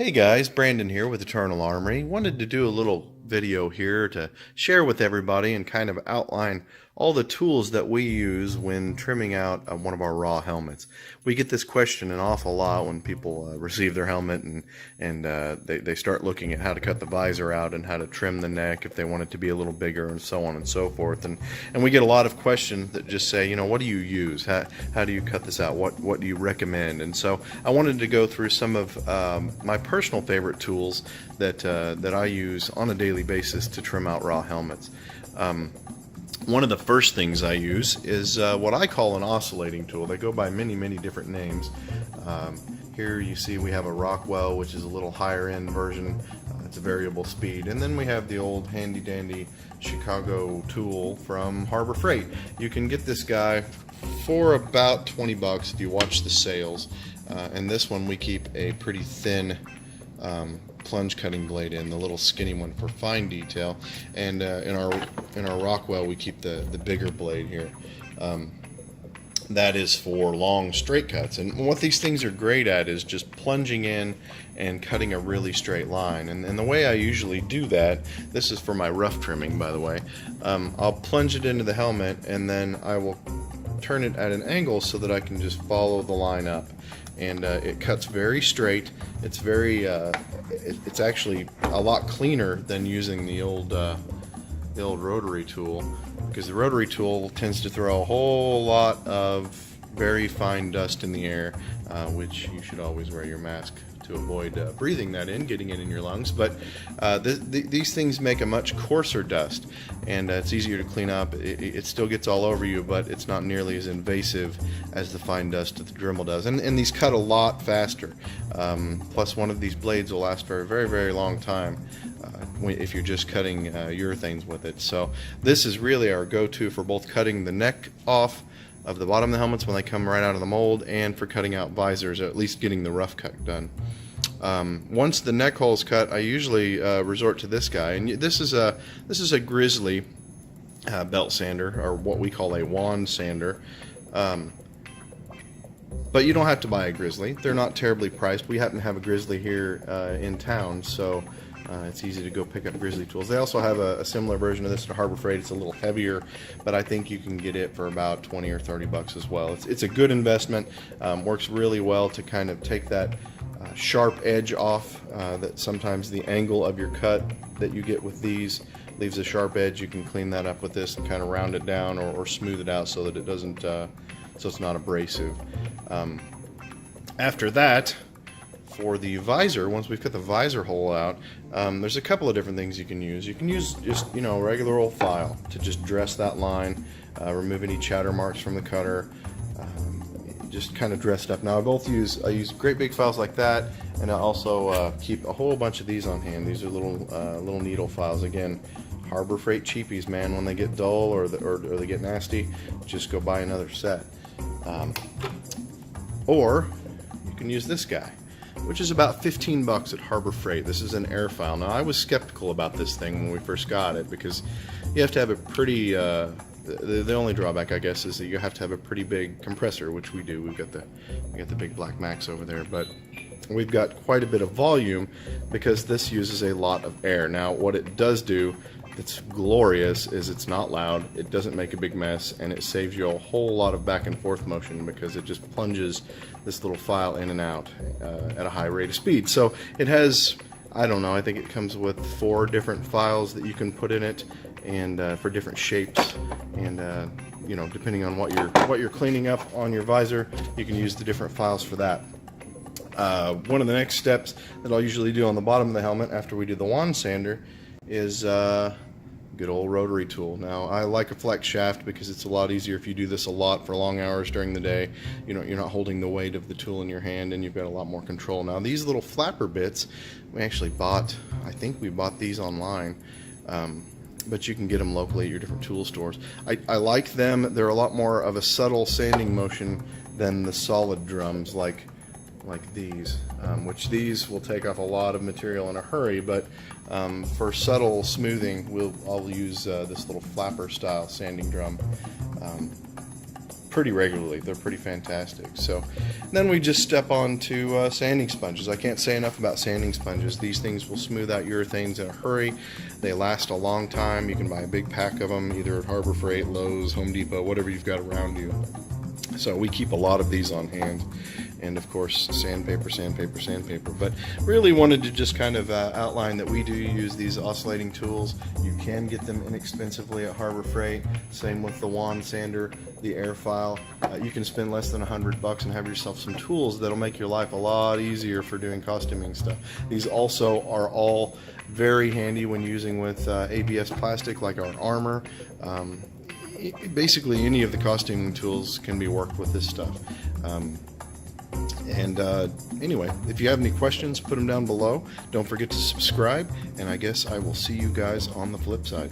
Hey guys, Brandon here with Eternal Armory. Wanted to do a little video here to share with everybody and kind of outline all the tools that we use when trimming out one of our raw helmets. We get this question an awful lot when people receive their helmet and they start looking at how to cut the visor out and how to trim the neck if they want it to be a little bigger and so on and so forth. And we get a lot of questions that just say, you know, what do you use? How do you cut this out? What do you recommend? And so I wanted to go through some of my personal favorite tools that I use on a daily basis to trim out raw helmets. One of the first things I use is what I call an oscillating tool. They go by many different names. Here you see we have a Rockwell, which is a little higher end version. It's a variable speed. And then we have the old handy dandy Chicago tool from Harbor Freight. You can get this guy for about 20 bucks if you watch the sales. And this one we keep a pretty thin plunge cutting blade in, the little skinny one for fine detail, and in our Rockwell we keep the bigger blade here. That is for long straight cuts, and what these things are great at is just plunging in and cutting a really straight line. And the way I usually do that, this is for my rough trimming by the way, I'll plunge it into the helmet and then I will turn it at an angle so that I can just follow the line up, and it cuts very straight. It's very it's actually a lot cleaner than using the old rotary tool, because the rotary tool tends to throw a whole lot of very fine dust in the air, which you should always wear your mask to avoid breathing that in, getting it in your lungs. But these things make a much coarser dust, and it's easier to clean up. It still gets all over you, but it's not nearly as invasive as the fine dust that the Dremel does. And these cut a lot faster. Plus, one of these blades will last for a very long time if you're just cutting urethanes with it. So this is really our go-to for both cutting the neck off of the bottom of the helmets when they come right out of the mold, and for cutting out visors, or at least getting the rough cut done. Once the neck hole is cut, I usually resort to this guy, and this is a Grizzly belt sander, or what we call a wand sander. But you don't have to buy a Grizzly. They're not terribly priced. We happen to have a Grizzly here in town, so it's easy to go pick up Grizzly tools. They also have a similar version of this at Harbor Freight. It's a little heavier, but I think you can get it for about 20 or 30 bucks as well. It's a good investment. Works really well to kind of take that sharp edge off, that sometimes the angle of your cut that you get with these leaves a sharp edge. You can clean that up with this and kind of round it down or smooth it out so that it doesn't, so it's not abrasive. After that, for the visor, once we've cut the visor hole out, there's a couple of different things you can use. You can use just, you know, a regular old file to just dress that line, remove any chatter marks from the cutter, just kind of dressed up. Now I use great big files like that, and I also keep a whole bunch of these on hand. These are little needle files. Again, Harbor Freight cheapies, man. When they get dull or they get nasty, just go buy another set. Or you can use this guy, which is about 15 bucks at Harbor Freight. This is an air file. Now, I was skeptical about this thing when we first got it, because you have to have a pretty, the only drawback, I guess, is that you have to have a pretty big compressor, which we do. We got the big Black Max over there, but we've got quite a bit of volume because this uses a lot of air. Now, what it does do that's glorious is it's not loud, it doesn't make a big mess, and it saves you a whole lot of back and forth motion because it just plunges this little file in and out at a high rate of speed. So it has, I don't know, I think it comes with 4 different files that you can put in it, and for different shapes, and you know, depending on what you're cleaning up on your visor, you can use the different files for that. One of the next steps that I'll usually do on the bottom of the helmet after we do the wand sander is good old rotary tool. Now, I like a flex shaft because it's a lot easier if you do this a lot for long hours during the day. You know, you're not holding the weight of the tool in your hand, and you've got a lot more control. Now, these little flapper bits, we actually bought, I think we bought these online, but you can get them locally at your different tool stores. I like them. They're a lot more of a subtle sanding motion than the solid drums like these, which these will take off a lot of material in a hurry, but for subtle smoothing, I'll use this little flapper style sanding drum. pretty regularly. They're pretty fantastic. So then we just step on to sanding sponges. I can't say enough about sanding sponges. These things will smooth out urethanes in a hurry. They last a long time. You can buy a big pack of them either at Harbor Freight, Lowe's, Home Depot, whatever you've got around you. So we keep a lot of these on hand, and of course sandpaper, sandpaper, sandpaper. But really wanted to just kind of outline that we do use these oscillating tools. You can get them inexpensively at Harbor Freight. Same with the wand sander, the air file. You can spend less than $100 and have yourself some tools that'll make your life a lot easier for doing costuming stuff. These also are all very handy when using with ABS plastic like our armor. Basically any of the costuming tools can be worked with this stuff. Anyway, if you have any questions, put them down below. Don't forget to subscribe, and I guess I will see you guys on the flip side.